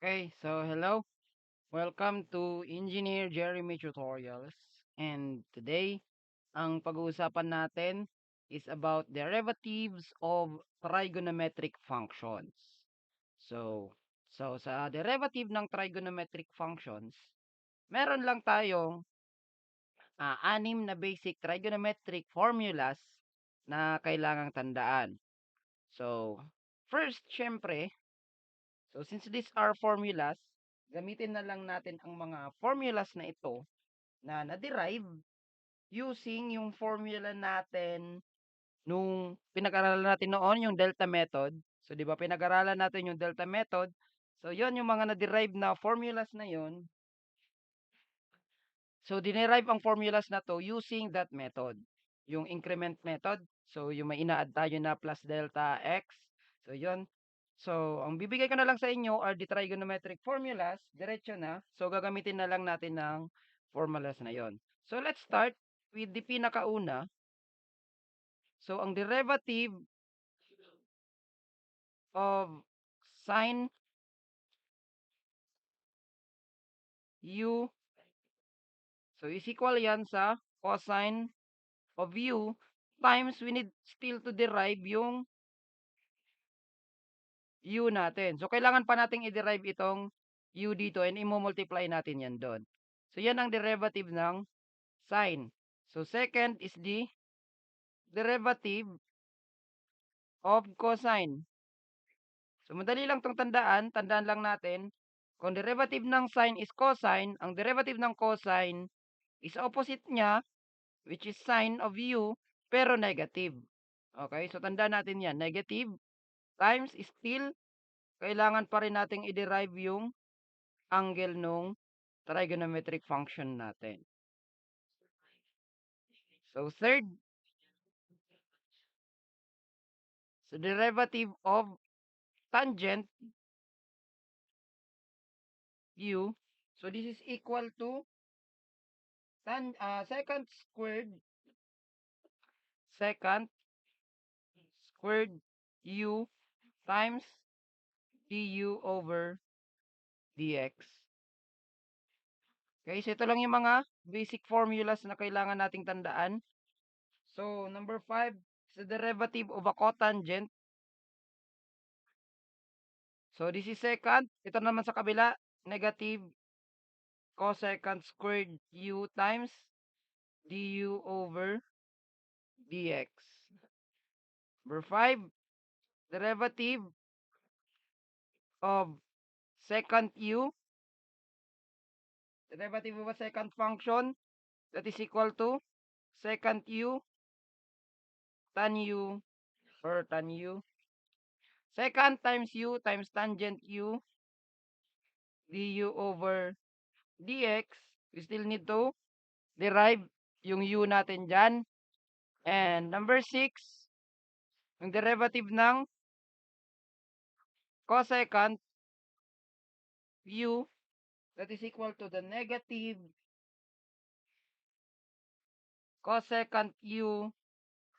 Okay, so hello. Welcome to Engineer Jeremy Tutorials. And today, ang pag-uusapan natin is about derivatives of trigonometric functions. So, sa derivative ng trigonometric functions, meron lang tayong anim na basic trigonometric formulas na kailangang tandaan. So, first, syempre, so since these are formulas, gamitin na lang natin ang mga formulas na ito na na-derive using yung formula natin nung pinag-aralan natin noon, yung delta method. So, di ba, pinag-aralan natin yung delta method. So, yon yung mga na-derive na formulas na yon. So, dinerive ang formulas na to using that method. Yung increment method. So, yung may ina-add tayo na plus delta x. So, yon. So, ang bibigay ko na lang sa inyo are the trigonometric formulas. Diretso na. So, gagamitin na lang natin ng formulas na yon. So, let's start with the pinakauna. So, ang derivative of sine u, so is equal yan sa cosine of u times we need still to derive yung u natin. So, kailangan pa nating i-derive itong u dito and i-multiply natin yan doon. So, yan ang derivative ng sine. So, second is the derivative of cosine. So, madali lang itong tandaan. Tandaan lang natin. Kung derivative ng sine is cosine, ang derivative ng cosine is opposite niya, which is sine of u, pero negative. Okay? So, tandaan natin yan. Negative times is still, kailangan pa rin nating i-derive yung angle nung trigonometric function natin. So, third, so derivative of tangent u. So, this is equal to secant squared u times du over dx. Okay, so ito lang yung mga basic formulas na kailangan nating tandaan. So, number 5 is the derivative of a cotangent. So, this is secant. Ito naman sa kabila, negative cosecant squared u times du over dx. Number 5, derivative of secant u, derivative of a second function, that is equal to secant u tan u or tan u. Secant times u times tangent u du over dx. We still need to derive yung u natin dyan. And number 6, yung derivative ng cosecant u, that is equal to the negative cosecant u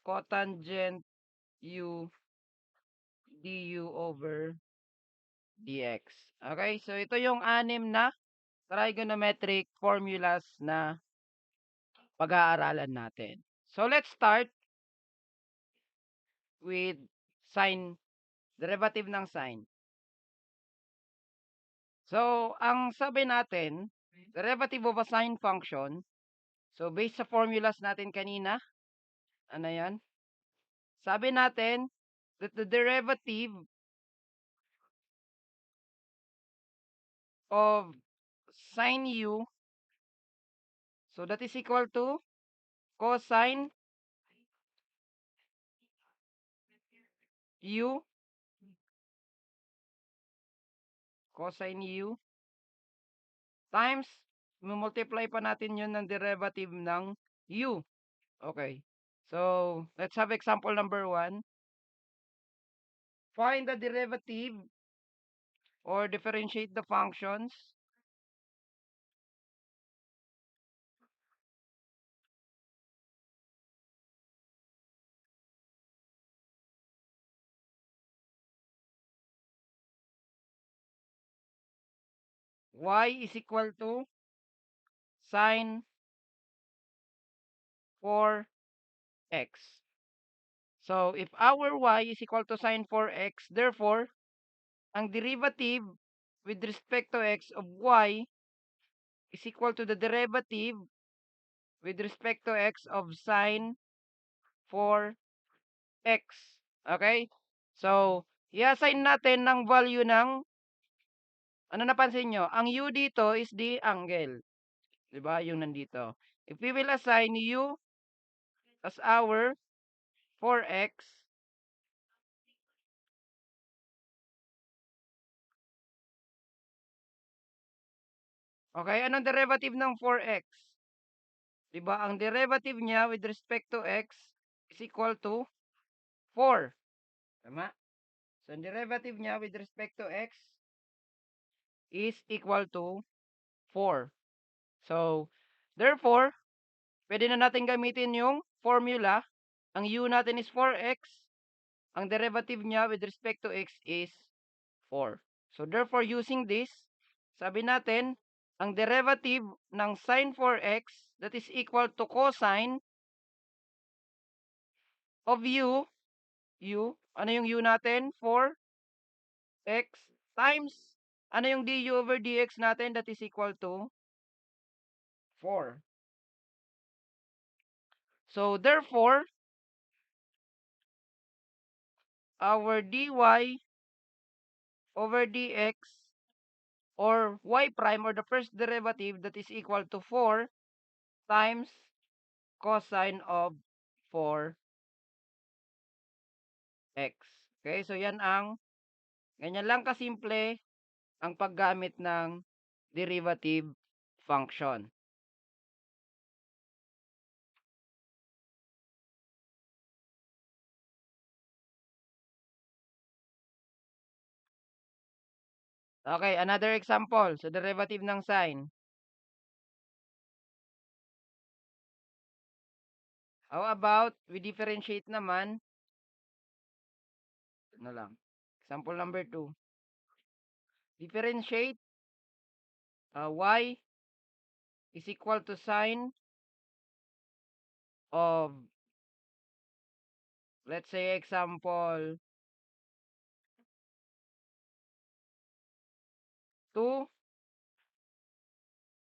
cotangent u du over dx. Okay, so ito yung anim na trigonometric formulas na pag-aaralan natin. So let's start with sine, derivative ng sine. So, ang sabi natin, derivative of a sine function, so based sa formulas natin kanina, ano yan? Sabi natin that the derivative of sine u, so that is equal to cosine u, cosine u, times, multiply pa natin yun ng derivative ng u. Okay. So, let's have example number 1. Find the derivative or differentiate the functions y is equal to sine 4x. So, if our y is equal to sine 4x, therefore, ang derivative with respect to x of y is equal to the derivative with respect to x of sine 4x. Okay? So, i-assign natin ng value ng, ano napansin nyo? Ang u dito is the angle. Diba? Yung nandito. If we will assign u as our 4x, okay, anong derivative ng 4x? Diba? Ang derivative niya with respect to x is equal to 4. Tama? So, ang derivative niya with respect to x is equal to 4. So, therefore, pwede na natin gamitin yung formula. Ang u natin is 4x. Ang derivative niya with respect to x is 4. So, therefore, using this, sabi natin, ang derivative ng sine 4x that is equal to cosine of ano yung u natin? 4x times, ano yung du over dx natin that is equal to 4. So, therefore, our dy over dx or y prime or the first derivative that is equal to 4 times cosine of 4x. Okay, so ganyan lang kasimple ang paggamit ng derivative function. Okay, another example. So, derivative ng sine. How about, we differentiate naman, ano lang, example number 2. Differentiate y is equal to sine of, let's say, example, 2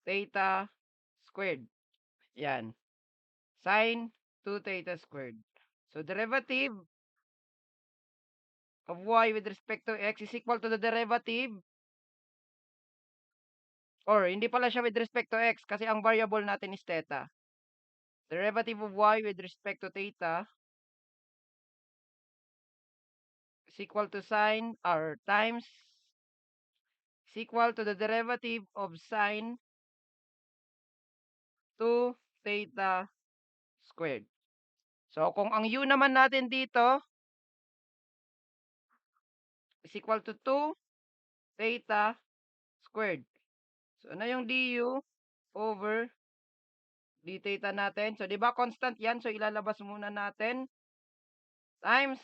theta squared. Yan. Sine 2 theta squared. So, derivative of y with respect to x is equal to the derivative, or hindi pala siya with respect to x kasi ang variable natin is theta. Derivative of y with respect to theta is equal to sine or times is equal to the derivative of sine 2 theta squared. So, kung ang u naman natin dito is equal to 2 theta squared. So, ano yung du over d theta natin? So, di ba constant yan? So, ilalabas muna natin times,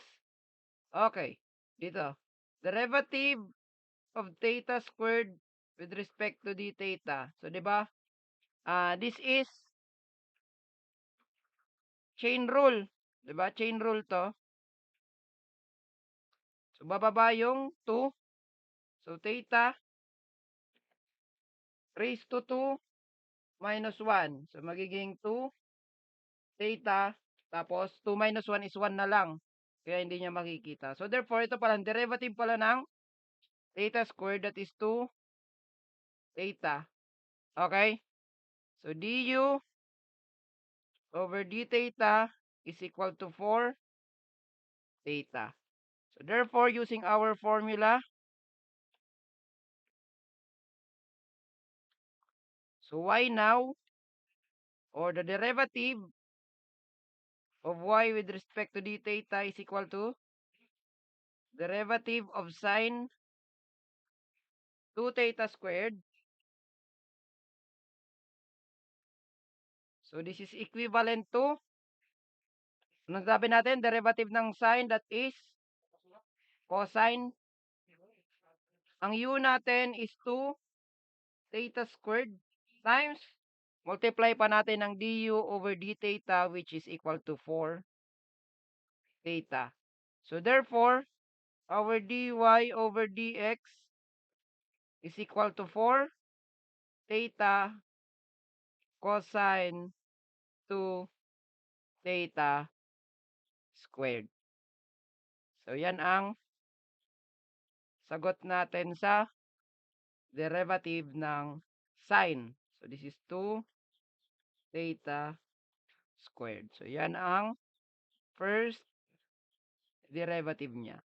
okay, dito. Derivative of theta squared with respect to d theta. So, di ba? This is chain rule. Di ba? Chain rule to. So, bababa yung 2. So, theta raised to 2 minus 1. So, magiging 2 theta. Tapos, 2 minus 1 is 1 na lang. Kaya hindi niya makikita. So, therefore, ito pala, derivative pala ng theta squared, that is 2 theta. Okay? So, du over d theta is equal to 4 theta. So, therefore, using our formula, so y now, or the derivative of y with respect to d theta is equal to derivative of sine 2 theta squared. So, this is equivalent to, anong sabi natin? Derivative ng sine, that is cosine. Ang u natin is 2 theta squared times multiply pa natin ng du over d theta which is equal to 4 theta. So therefore, our dy over dx is equal to 4 theta cosine 2 theta squared. So yan ang sagot natin sa derivative ng sine. So this is 2 theta squared. So yan ang first derivative niya.